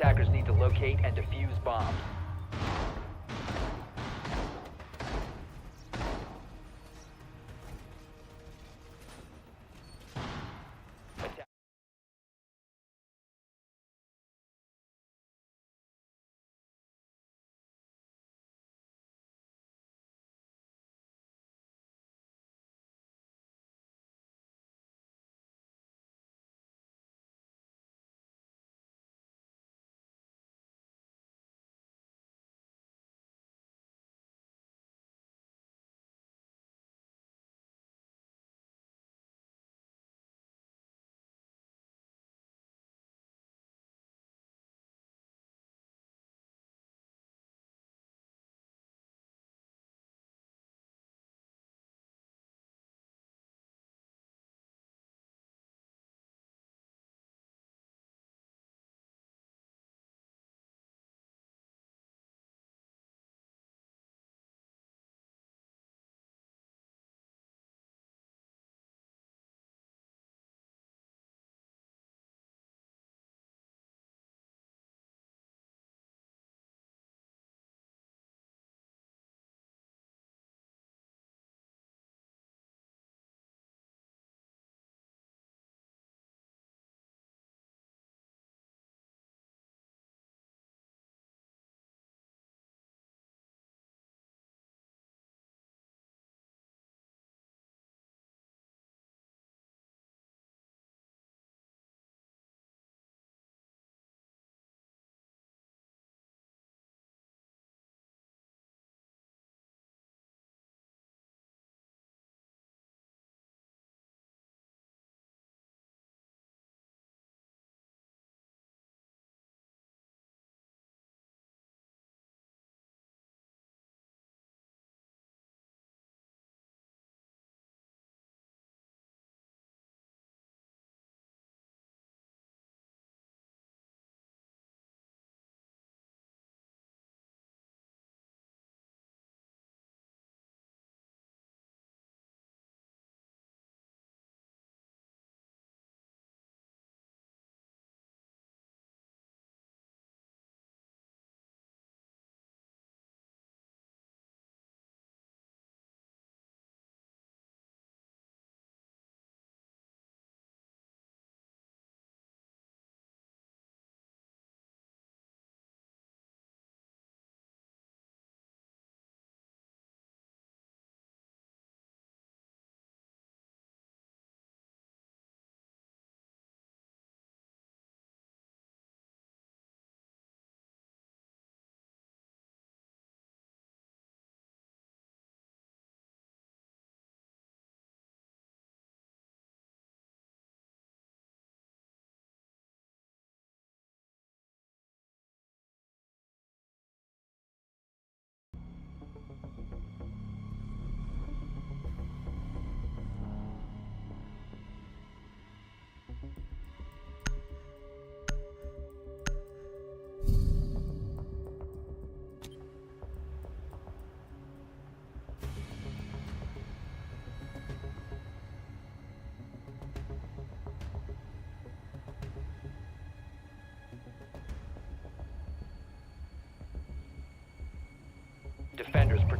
Attackers need to locate and defuse bombs.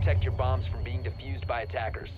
protect your bombs from being defused by attackers.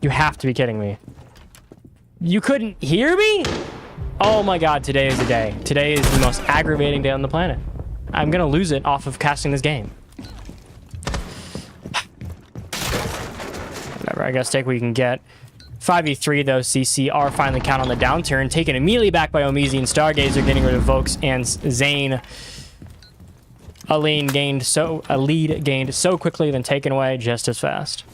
You have to be kidding me. You couldn't hear me? Oh my god, today is the day. Today is the most aggravating day on the planet. I'm gonna lose it off of casting this game. Whatever, I guess take what you can get. 5v3 though, CC are finally count on the downturn, taken immediately back by Omizi and Stargazer, getting rid of Vokes and Zane. A lead gained so quickly, then taken away just as fast.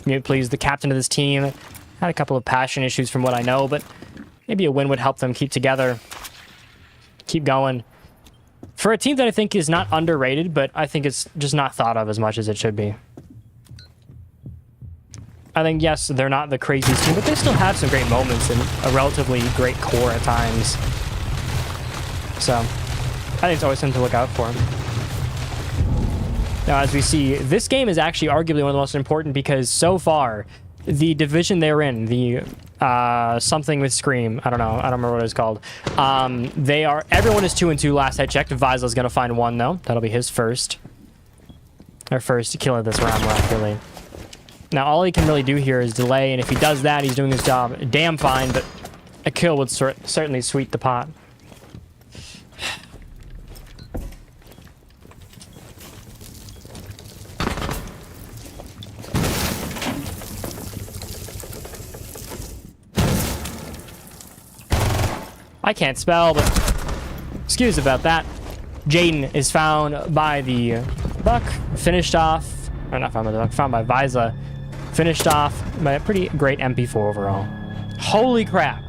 Mute, please. The captain of this team had a couple of passion issues from what I know, but maybe a win would help them keep together, keep going. For a team that I think is not underrated, but I think it's just not thought of as much as it should be. I think, yes, they're not the craziest team, but they still have some great moments and a relatively great core at times. So, I think it's always something to look out for. Now, as we see, this game is actually arguably one of the most important because so far, the division they're in, the something with Scream, I don't know, I don't remember what it's called. Everyone is 2-2 last I checked. Vizel's gonna find one though. That'll be his first. Or first kill of this round, really. Now, all he can really do here is delay, and if he does that, he's doing his job damn fine, but a kill would certainly sweet the pot. I can't spell, but excuse about that. Jaden is found by the Buck, finished off, or not found by the Buck, found by Vizla, finished off by a pretty great MP4 overall. Holy crap.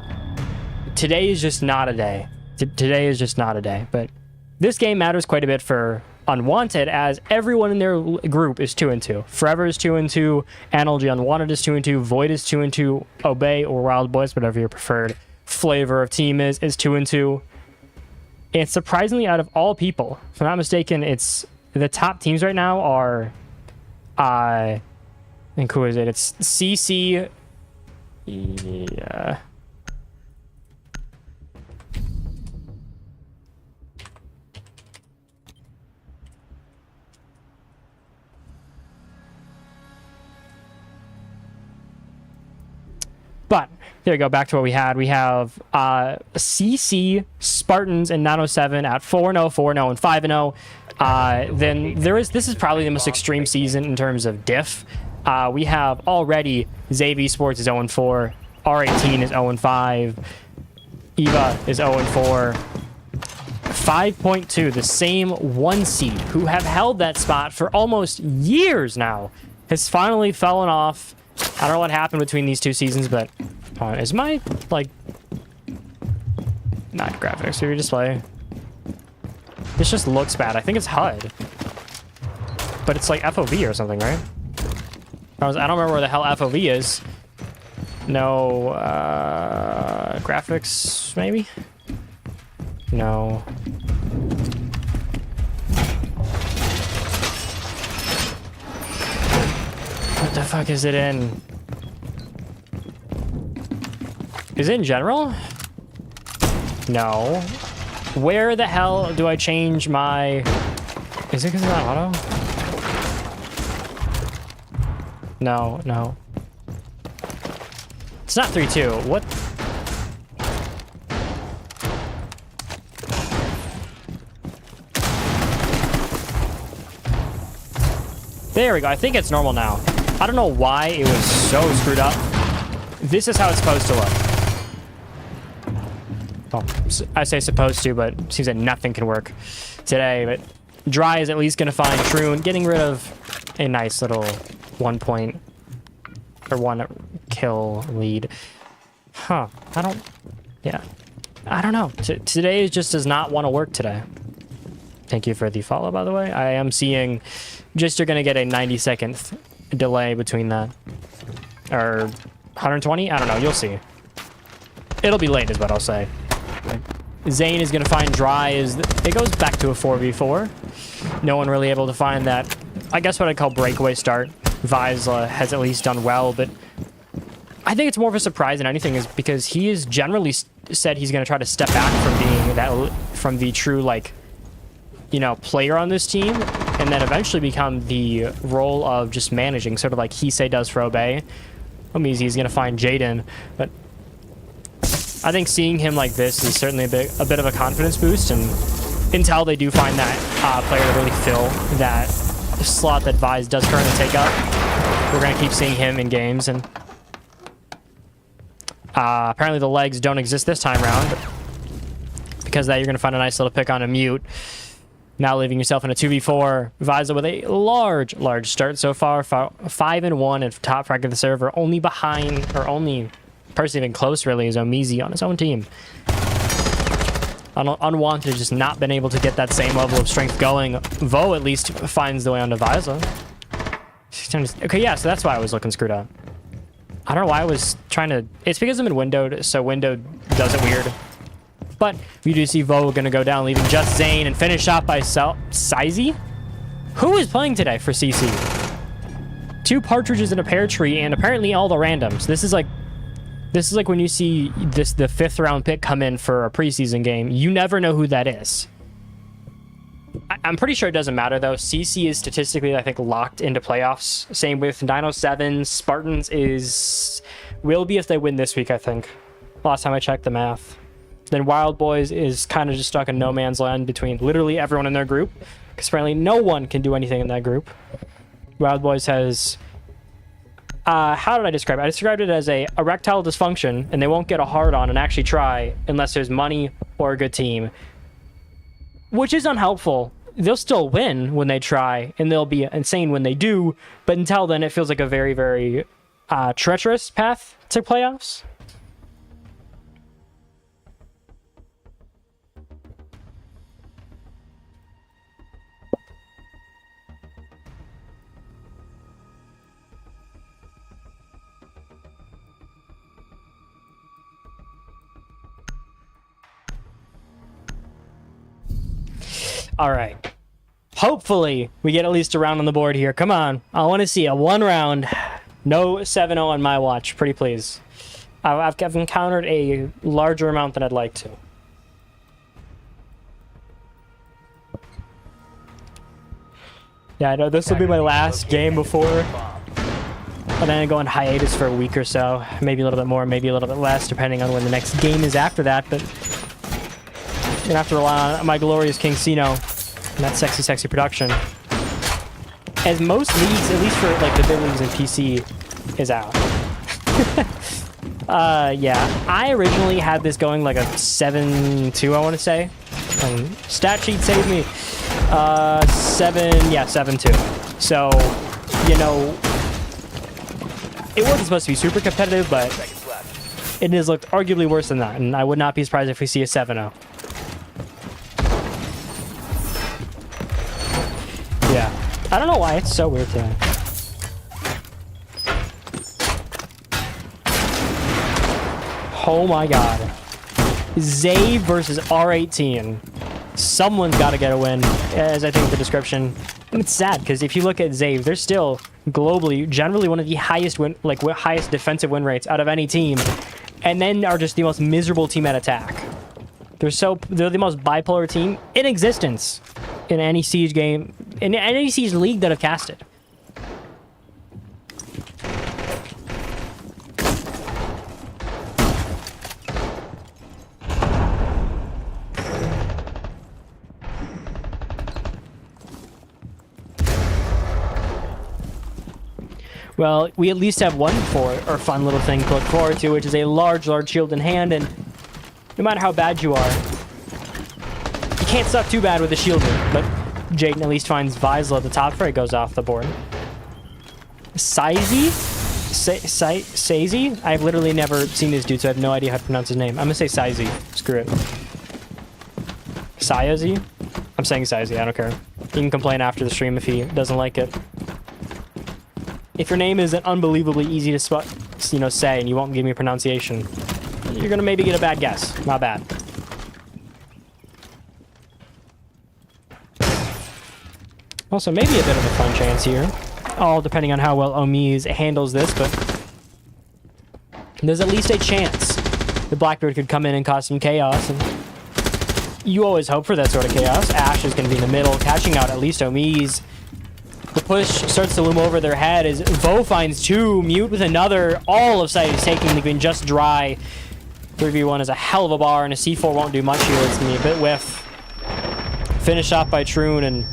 Today is just not a day. Today is just not a day, but this game matters quite a bit for Unwanted as everyone in their group is 2-2. Forever is 2-2, NLG Unwanted is 2-2, Void is 2-2, Obey or Wild Boys, whatever your preferred flavor of team is 2-2. And surprisingly, out of all people, if I'm not mistaken, it's the top teams right now are I think who is it? It's CC. Yeah. But there you go, back to what we had. We have CC, Spartans, and 907 at 4-0, 4-0, and 5-0. Then this is probably the most extreme season in terms of diff. We have already Xavier Sports is 0-4, R18 is 0-5, Eva is 0-4, 5.2, the same 1 seed who have held that spot for almost years now, has finally fallen off. I don't know what happened between these two seasons, but is my, like, not graphics, your display? This just looks bad. I think it's HUD. But it's like FOV or something, right? I don't remember where the hell FOV is. No, graphics, maybe? No. What the fuck is it in? Is it in general? No. Where the hell do I change my... Is it because of that auto? No, no. It's not 3-2. What? There we go. I think it's normal now. I don't know why it was so screwed up. This is how it's supposed to look. Oh, I say supposed to, but it seems that nothing can work today. But Dry is at least going to find Troon, getting rid of a nice little 1 point or 1 kill lead. Huh. I don't... Yeah. I don't know. Today just does not want to work today. Thank you for the follow, by the way. I am seeing... Just you're going to get a 90-second delay between that. Or 120? I don't know. You'll see. It'll be late is what I'll say. Zane is going to find Dry. It goes back to a 4v4. No one really able to find that, I guess what I'd call breakaway start. Vizla has at least done well, but I think it's more of a surprise than anything is because he has generally said he's going to try to step back from being that, from the true, like, you know, player on this team, and then eventually become the role of just managing, sort of like Hisei does for Obey. He's going to find Jaden, but I think seeing him like this is certainly a bit of a confidence boost, and until they do find that player to really fill that slot that Viz does currently take up, we're going to keep seeing him in games, and apparently the legs don't exist this time around, but because of that you're going to find a nice little pick on a mute. Now leaving yourself in a 2v4. Viza with a large start so far. 5-1 and top rank of the server. Only behind, or only person even close really, is Omizi on his own team. Unwanted has just not been able to get that same level of strength going. Vo at least finds the way onto Viza. Okay, yeah, so that's why I was looking screwed up. I don't know why I was trying to... It's because I'm in windowed, so windowed does it weird. But we do see Vo going to go down, leaving just Zane, and finish off by Sizey? Who is playing today for CC? 2 partridges in a pear tree, and apparently all the randoms. This is like when you see the 5th round pick come in for a preseason game. You never know who that is. I'm pretty sure it doesn't matter, though. CC is statistically, I think, locked into playoffs. Same with 907. Spartans will be if they win this week, I think. Last time I checked the math. Then Wild Boys is kind of just stuck in no man's land between literally everyone in their group, because apparently no one can do anything in that group. Wild Boys has... how did I describe it? I described it as a erectile dysfunction, and they won't get a hard-on and actually try unless there's money or a good team. Which is unhelpful. They'll still win when they try, and they'll be insane when they do, but until then, it feels like a very, very treacherous path to playoffs. All right. Hopefully, we get at least a round on the board here. Come on. I want to see a 1 round. No 7-0 on my watch. Pretty please. I've encountered a larger amount than I'd like to. Yeah, I know this will be my last game before. And then I go on hiatus for a week or so. Maybe a little bit more, maybe a little bit less, depending on when the next game is after that. But I'm gonna have to rely on my glorious King Sino and that sexy production. As most leagues, at least for like the big leagues in PC, is out. Yeah, I originally had this going like a 7-2, I want to say. Stat sheet saved me. 7-2. So, you know, it wasn't supposed to be super competitive, but it has looked arguably worse than that, and I would not be surprised if we see a 7-0. Yeah. I don't know why it's so weird today. Oh my god. Zave versus R18. Someone's got to get a win, as I think the description. And it's sad, because if you look at Zave, they're still globally generally one of the highest highest defensive win rates out of any team. and then are just the most miserable team at attack. They're the most bipolar team in existence in any Siege game, in any Siege League that I've casted. Well, we at least have one fun little thing to look forward to, which is a large shield in hand, and no matter how bad you are, you can't suck too bad with the shielding. But Jaden at least finds Vizsla at the top before it goes off the board. Saizi? Saizi? I've literally never seen this dude, so I have no idea how to pronounce his name. I'm gonna say Saizi. Screw it. Saizi? I'm saying Saizi, I don't care. He can complain after the stream if he doesn't like it. If your name isn't unbelievably easy to say and you won't give me a pronunciation, you're gonna maybe get a bad guess. Not bad. Also, maybe a bit of a fun chance here. All depending on how well Omiz handles this, but there's at least a chance the Blackbird could come in and cause some chaos, and you always hope for that sort of chaos. Ash is gonna be in the middle, catching out at least Omiz. The push starts to loom over their head as Vo finds two, Mute with another. All of sight is taking the green just dry. 3v1 is a hell of a bar, and a C4 won't do much here. It's going to be a bit whiff. Finished off by Troon, and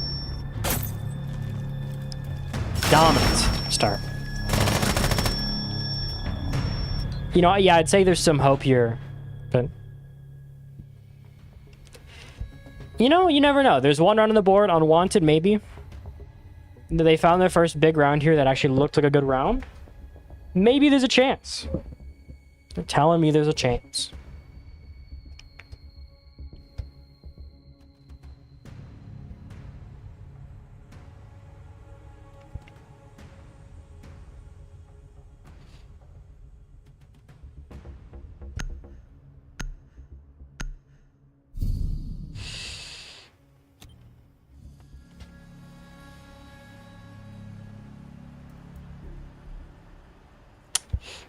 dominant start. You know, yeah, I'd say there's some hope here, but you know, you never know. There's one round on the board, Unwanted maybe. They found their first big round here that actually looked like a good round. Maybe there's a chance. They're telling me there's a chance.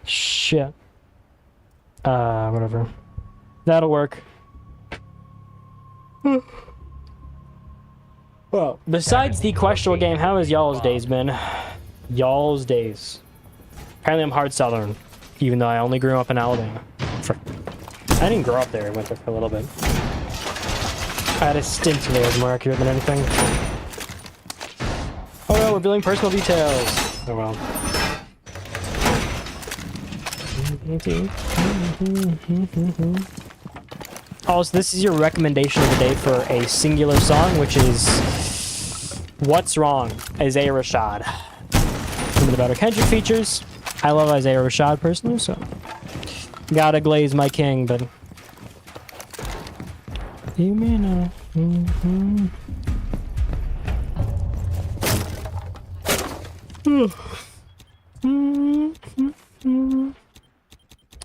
Shit. Whatever. That'll work. Well, besides the questionable game, how has y'all's days been? Y'all's days. Apparently I'm hard Southern, even though I only grew up in Alabama. I didn't grow up there, I went there for a little bit. I had a stint there, was more accurate than anything. Oh no, we're building personal details. Oh well. Also, this is your recommendation of the day for a singular song, which is What's Wrong, Isaiah Rashad. Some of the better Kendrick features. I love Isaiah Rashad personally, so gotta glaze my king, but you may know.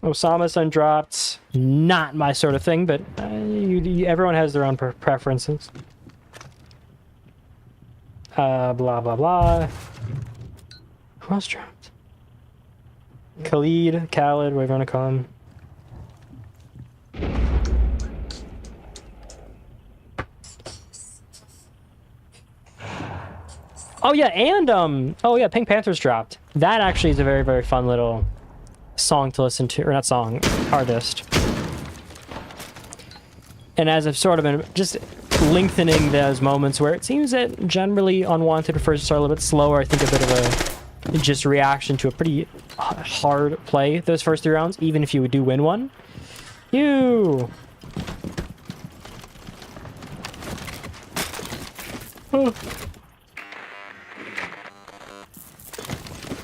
Osama's undropped. Not my sort of thing, but everyone has their own preferences. Blah, blah, blah. Who else dropped? Khalid, Khaled, whatever you want to call him. Oh yeah, and oh yeah, Pink Panthers dropped. That actually is a very, very fun little song to listen to, or not song, artist. And as I've sort of been just lengthening those moments where it seems that generally Unwanted prefers to start a little bit slower, I think a bit of a just reaction to a pretty hard play those first 3 rounds, even if you do win one.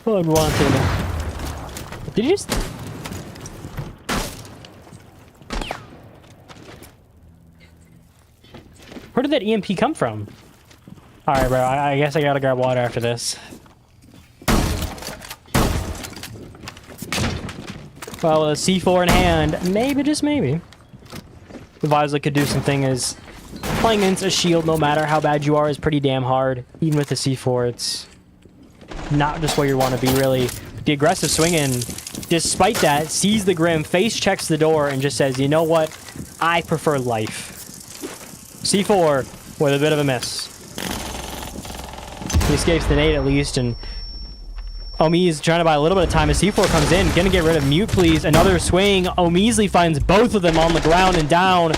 Unwanted. Did you just... Where did that EMP come from? Alright, bro. I guess I gotta grab water after this. Well, with a C4 in hand, maybe, just maybe, the Vizsla could do something. As playing against a shield, no matter how bad you are, is pretty damn hard. Even with the C4, it's not just where you want to be, really. The aggressive swing-in despite that, sees the Grim, face checks the door, and just says, you know what? I prefer life. C4 with a bit of a miss. He escapes the nade at least, and Omi is trying to buy a little bit of time as C4 comes in. Gonna get rid of Mute, please. Another swing. Omeasley finds both of them on the ground and down.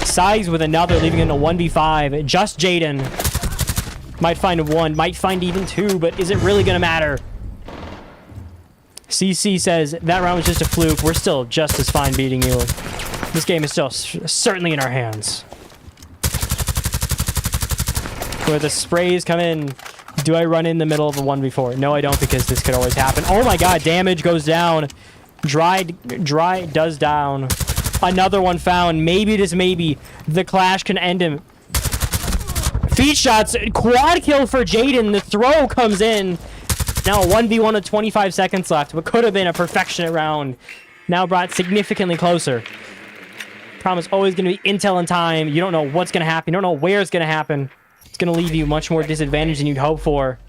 Size with another, leaving in a 1v5. Just Jaden. Might find one, might find even two, but is it really gonna matter? CC says, that round was just a fluke. We're still just as fine beating you. This game is still certainly in our hands. Where the sprays come in, do I run in the middle of a 1v4? No, I don't, because this could always happen. Oh my god, damage goes down. Dry does down. Another one found. Maybe, just maybe, the clash can end him. Feed shots, quad kill for Jaden. The throw comes in. Now a 1v1 with 25 seconds left. What could have been a perfectionate round. Now brought significantly closer. Problem is always going to be intel in time. You don't know what's going to happen. You don't know where it's going to happen. It's going to leave you much more disadvantaged than you'd hope for.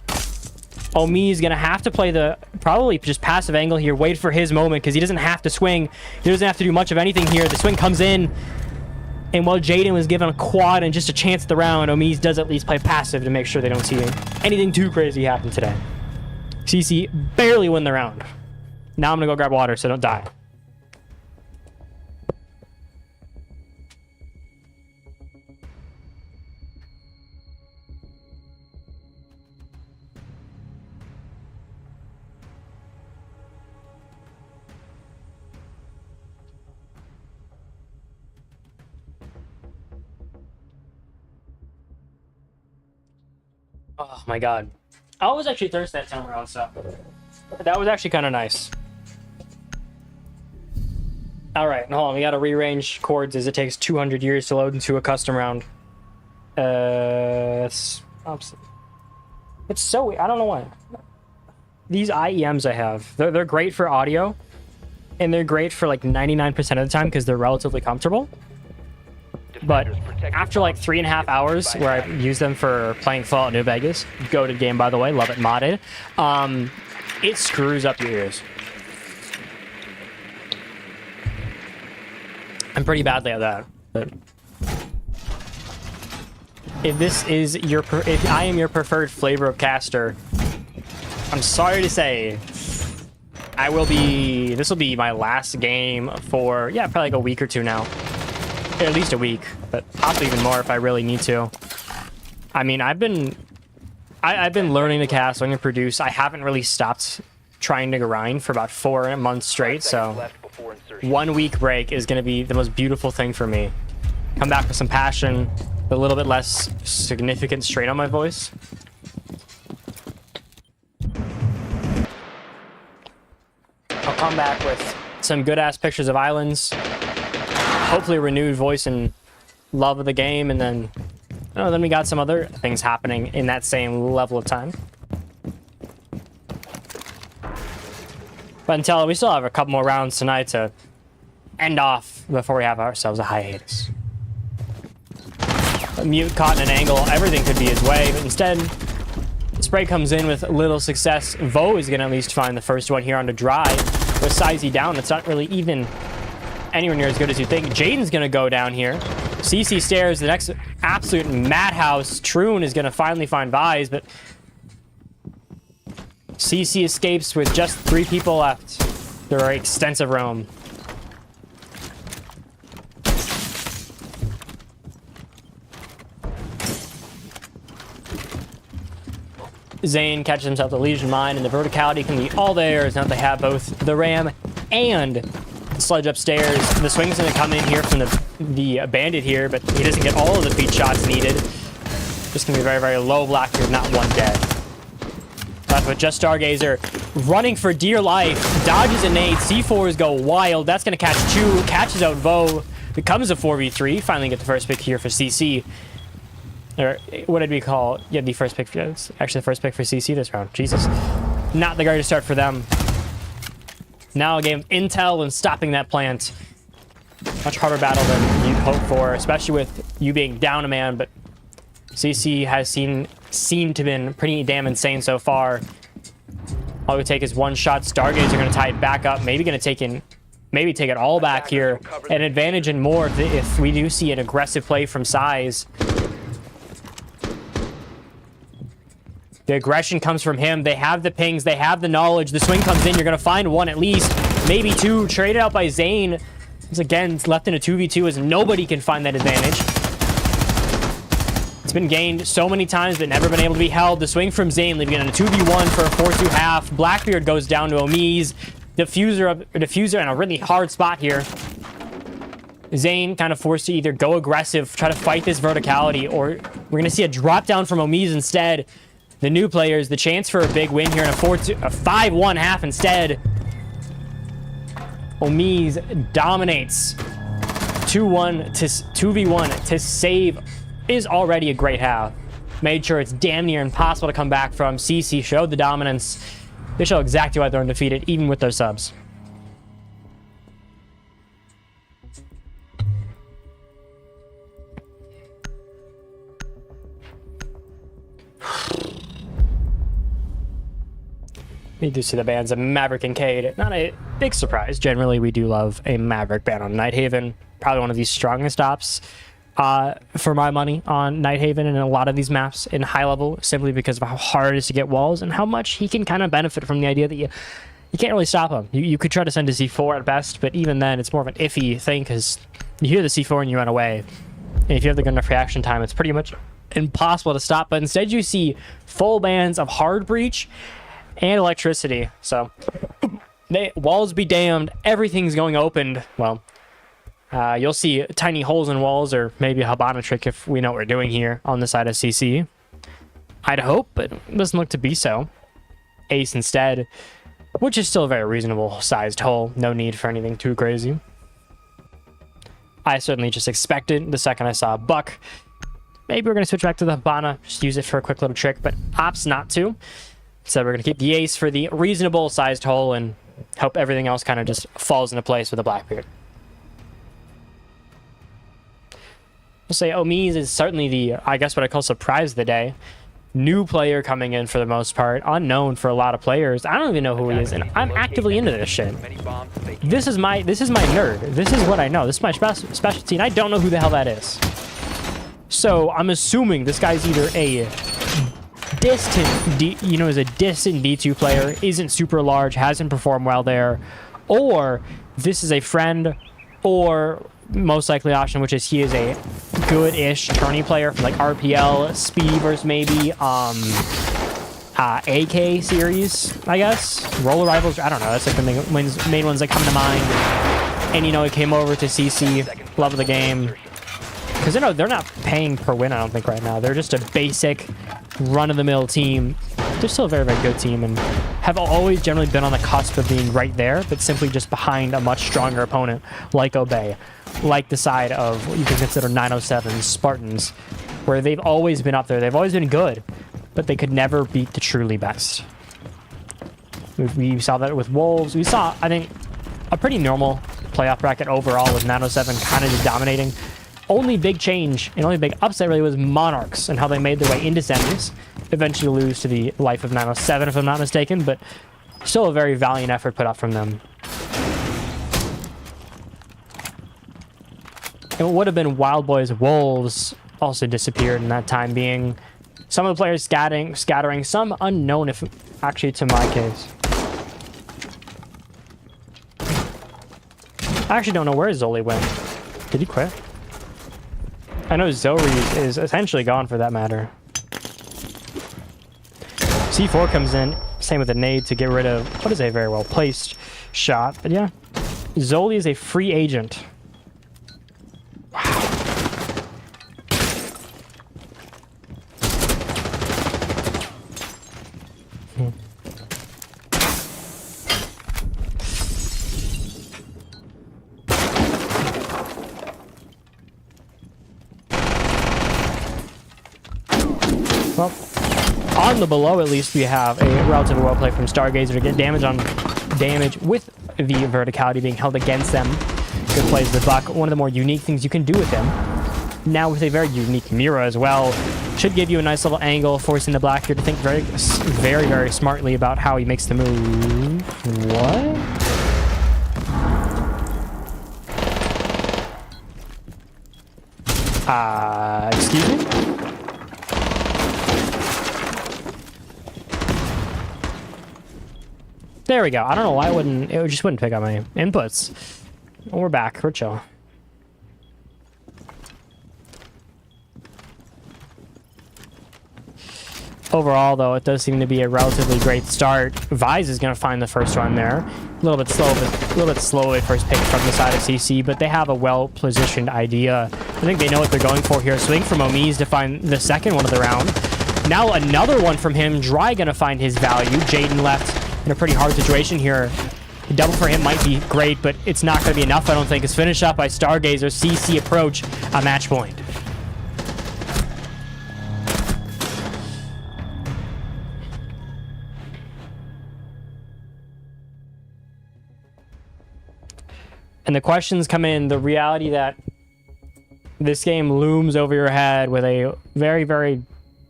Omi is going to have to play the probably just passive angle here. Wait for his moment because he doesn't have to swing. He doesn't have to do much of anything here. The swing comes in. And while Jaden was given a quad and just a chance at the round, Omi's does at least play passive to make sure they don't see anything too crazy happen today. CC barely win the round. Now I'm going to go grab water so don't die. Oh my god. I was actually thirsty that time around, so that was actually kind of nice. Alright, hold on, we gotta rearrange chords as it takes 200 years to load into a custom round. It's so, I don't know why. These IEMs I have, they're great for audio, and they're great for like 99% of the time because they're relatively comfortable. But after like 3.5 hours where I use them for playing Fallout New Vegas, goated game by the way, love it modded, it screws up your ears. I'm pretty badly at that. But if this is your, if I am your preferred flavor of caster, I'm sorry to say, I will be. This will be my last game for probably like a week or two now. At least a week, but possibly even more if I really need to. I mean, I've been learning to cast, learning to produce. I haven't really stopped trying to grind for about 4 months straight, so 1 week break is going to be the most beautiful thing for me. Come back with some passion, a little bit less significant strain on my voice. I'll come back with some good-ass pictures of islands, hopefully renewed voice and love of the game, and then then we got some other things happening in that same level of time. But until we still have a couple more rounds tonight to end off before we have ourselves a hiatus. A mute caught in an angle, everything could be his way, but instead Spray comes in with little success. Vo is going to at least find the first one here on the drive. With Sizey down, it's not really even anywhere near as good as you think. Jaden's gonna go down here. CC stairs, the next absolute madhouse. Troon is gonna finally find Vise, but CC escapes with just 3 people left. There are extensive roam. Zane catches himself the Legion Mine, and the verticality can be all theirs now that they have both the Ram and the Sledge upstairs. The swing's going to come in here from the Bandit here, but he doesn't get all of the feed shots needed. Just going to be very, very low. Blackbeard, not one dead. Left with just Stargazer running for dear life. Dodges a nade. C4s go wild. That's going to catch 2. Catches out Vo. Becomes a 4v3. Finally get the first pick here for CC. Or what did we call? Yeah, the first pick. It's actually the first pick for CC this round. Jesus. Not the guy to start for them. Now a game of intel and stopping that plant. Much harder battle than you'd hope for, especially with you being down a man, but CC has seemed to have been pretty damn insane so far. All it would take is one shot. Stargates are going to tie it back up. Maybe going to take it all back here. An advantage and more if we do see an aggressive play from Size. The aggression comes from him. They have the pings. They have the knowledge. The swing comes in. You're going to find one at least. Maybe two. Traded out by Zane. He's again left in a 2v2 as nobody can find that advantage. It's been gained so many times but never been able to be held. The swing from Zane leaving it in a 2v1 for a 4-2 half. Blackbeard goes down to Omiz. Diffuser in a really hard spot here. Zane kind of forced to either go aggressive, try to fight this verticality, or we're going to see a drop down from Omiz instead. The new players, the chance for a big win here in a 5-1 half instead. Omiz dominates 2v1 to save is already a great half. Made sure it's damn near impossible to come back from. CC showed the dominance. They show exactly why they're undefeated, even with their subs. We do see the bans of Maverick and Cade. Not a big surprise. Generally, we do love a Maverick ban on Nighthaven. Probably one of the strongest ops for my money on Nighthaven and a lot of these maps in high level, simply because of how hard it is to get walls and how much he can kind of benefit from the idea that you can't really stop him. You could try to send a C4 at best, but even then, it's more of an iffy thing because you hear the C4 and you run away. And if you have the good enough reaction time, it's pretty much impossible to stop. But instead, you see full bans of Hard Breach and Electricity. So walls be damned, everything's going opened. Well, you'll see tiny holes in walls, or maybe a Habana trick if we know what we're doing here on the side of CC. I'd hope, but it doesn't look to be so. Ace instead, which is still a very reasonable sized hole. No need for anything too crazy. I certainly just expected the second I saw a buck. Maybe we're going to switch back to the Habana, just use it for a quick little trick, but opts not to. So we're going to keep the ace for the reasonable sized hole and hope everything else kind of just falls into place with a Blackbeard. I'll say Omiz is certainly the, I guess what I call surprise of the day. New player coming in for the most part, unknown for a lot of players. I don't even know who he is, and I'm actively into this shit. This is my nerd. This is what I know. This is my specialty, and I don't know who the hell that is. So I'm assuming this guy's either a distant D2 player, isn't super large, hasn't performed well there, or this is a friend, or most likely option, which is he is a good-ish tourney player from like RPL, Speedverse maybe, AK series, I guess. Roller Rivals, I don't know, that's like the main ones that come to mind. And you know, he came over to CC, love the game. Because they're not paying per win, I don't think, right now. They're just a basic run-of-the-mill team. They're still a very, very good team and have always generally been on the cusp of being right there, but simply just behind a much stronger opponent like Obey, like the side of what you can consider 907 Spartans, where they've always been up there. They've always been good, but they could never beat the truly best. We saw that with Wolves. We saw, I think, a pretty normal playoff bracket overall with 907 kind of just dominating. Only big change and only big upset really was Monarchs and how they made their way into semis. Eventually lose to the life of 907 if I'm not mistaken, but still a very valiant effort put up from them. And what would have been Wild Boys Wolves also disappeared in that time being. Some of the players scattering, some unknown if actually to my case. I actually don't know where Zoli went. Did he quit? I know Zori is essentially gone for that matter. C4 comes in, same with a nade to get rid of what is a very well placed shot. But yeah, Zoli is a free agent. Wow. Well, on the below, at least we have a relatively well play from Stargazer to get damage with the verticality being held against them. Good plays the buck. One of the more unique things you can do with them. Now with a very unique Mira as well. Should give you a nice little angle, forcing the Blackbeard to think very smartly about how he makes the move. What? Excuse me? There we go. I don't know why it just wouldn't pick up my inputs. We're back. We're chill. Overall, though, it does seem to be a relatively great start. Vise is going to find the first one there. A little bit slow at first pick from the side of CC, but they have a well-positioned idea. I think they know what they're going for here. Swing from Omiz to find the second one of the round. Now another one from him. Dry going to find his value. Jaden left in a pretty hard situation here. A double for him might be great, but it's not going to be enough, I don't think. It's finished up by Stargazer. CC approach a match point. And the questions come in, the reality that this game looms over your head with a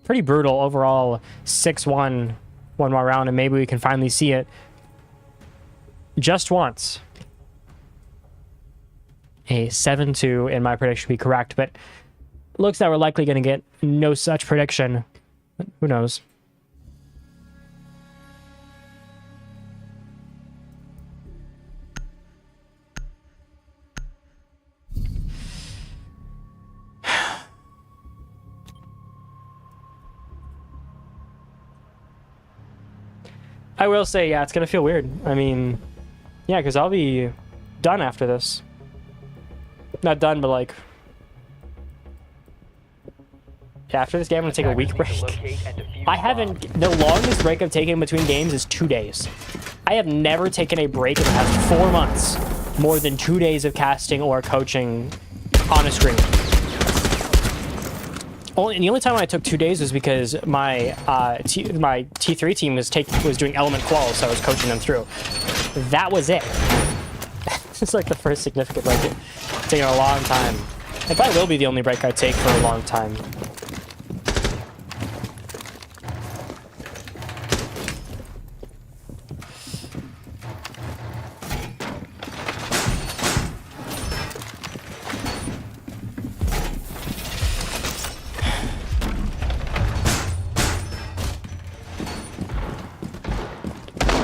pretty brutal overall 6-1 one more round, and maybe we can finally see it just once. A 7-2 in my prediction to be correct, but looks that we're likely going to get no such prediction. Who knows? I will say, yeah, it's going to feel weird. I mean, yeah, because I'll be done after this. Not done, but like... Yeah, after this game, I'm going to take a week break. I haven't... The longest break I've taken between games is 2 days. I have never taken a break in the past 4 months. More than 2 days of casting or coaching on a screen. And the only time I took 2 days was because my my T3 team was doing element quals, so I was coaching them through. That was it. It's like the first significant break. It's taken a long time. It probably will be the only break I take for a long time.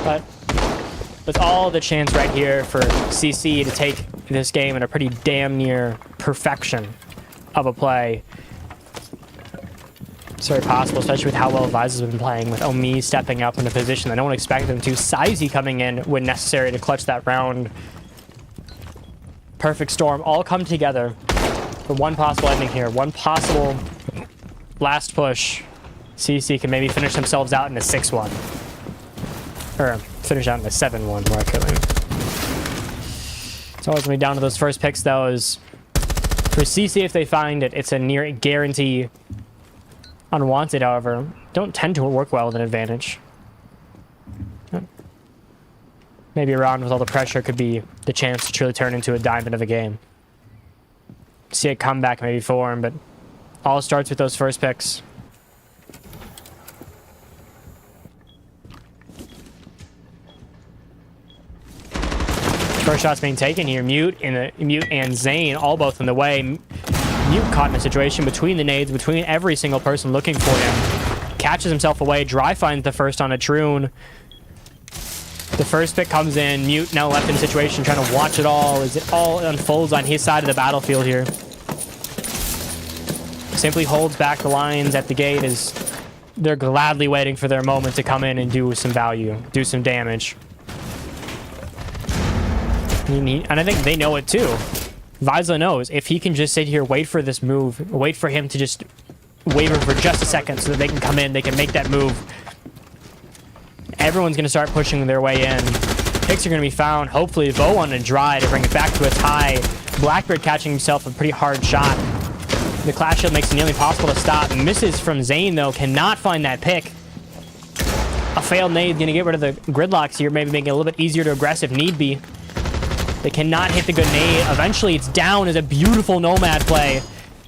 But with all the chance right here for CC to take this game in a pretty damn near perfection of a play, it's very possible, especially with how well Vise has been playing, with Omi stepping up in a position that no one expected him to. Sizey coming in when necessary to clutch that round. Perfect storm, all come together for one possible ending here. One possible last push. CC can maybe finish themselves out in a 6-1. Or finish out in a 7-1 more accurately. It's always going to be down to those first picks, though, is for CC, if they find it, it's a near guarantee. Unwanted, however, don't tend to work well with an advantage. Maybe a round with all the pressure could be the chance to truly turn into a diamond of a game. See a comeback maybe form, but all starts with those first picks. First shot's being taken here. Mute and Zane all both in the way. Mute caught in a situation between the nades, between every single person looking for him. Catches himself away. Dry finds the first on a Troon. The first pick comes in. Mute now left in a situation trying to watch it all as it all unfolds on his side of the battlefield here. Simply holds back the Lions at the gate as they're gladly waiting for their moment to come in and do some value, do some damage. And I think they know it too. Visa knows if he can just sit here, wait for this move, wait for him to just waver for just a second so that they can come in, they can make that move. Everyone's going to start pushing their way in. Picks are going to be found. Hopefully, Bowen and Dry to bring it back to a tie. Blackbeard catching himself a pretty hard shot. The Clash Shield makes it nearly impossible to stop. Misses from Zane, though. Cannot find that pick. A failed nade going to get rid of the gridlocks here, maybe make it a little bit easier to aggress if need be. They cannot hit the good nade. Eventually, it's down as a beautiful Nomad play.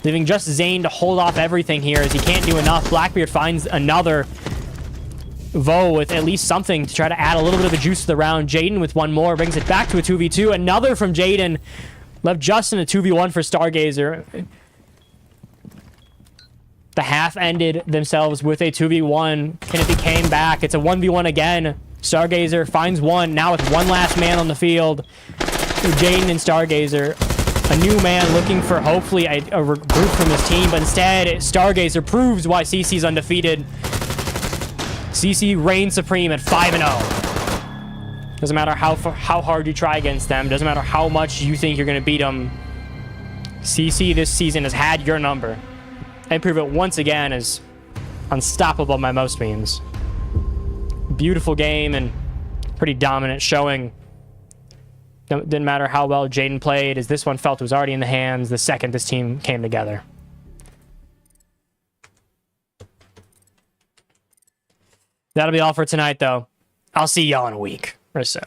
leaving just Zane to hold off everything here as he can't do enough. Blackbeard finds another Vo with at least something to try to add a little bit of a juice to the round. Jaden with one more brings it back to a 2v2. Another from Jaden. Left Justin a 2v1 for Stargazer. The half ended themselves with a 2v1. Kennedy came back. It's a 1v1 again. Stargazer finds one. Now with one last man on the field. Jaden and Stargazer. A new man looking for hopefully a group from his team. But instead, Stargazer proves why CC's undefeated. CC reigns supreme at 5-0. Doesn't matter how hard you try against them. Doesn't matter how much you think you're going to beat them. CC this season has had your number. And prove it once again as unstoppable by most means. Beautiful game and pretty dominant showing. Didn't matter how well Jaden played, as this one felt it was already in the hands the second this team came together. That'll be all for tonight, though. I'll see y'all in a week or so.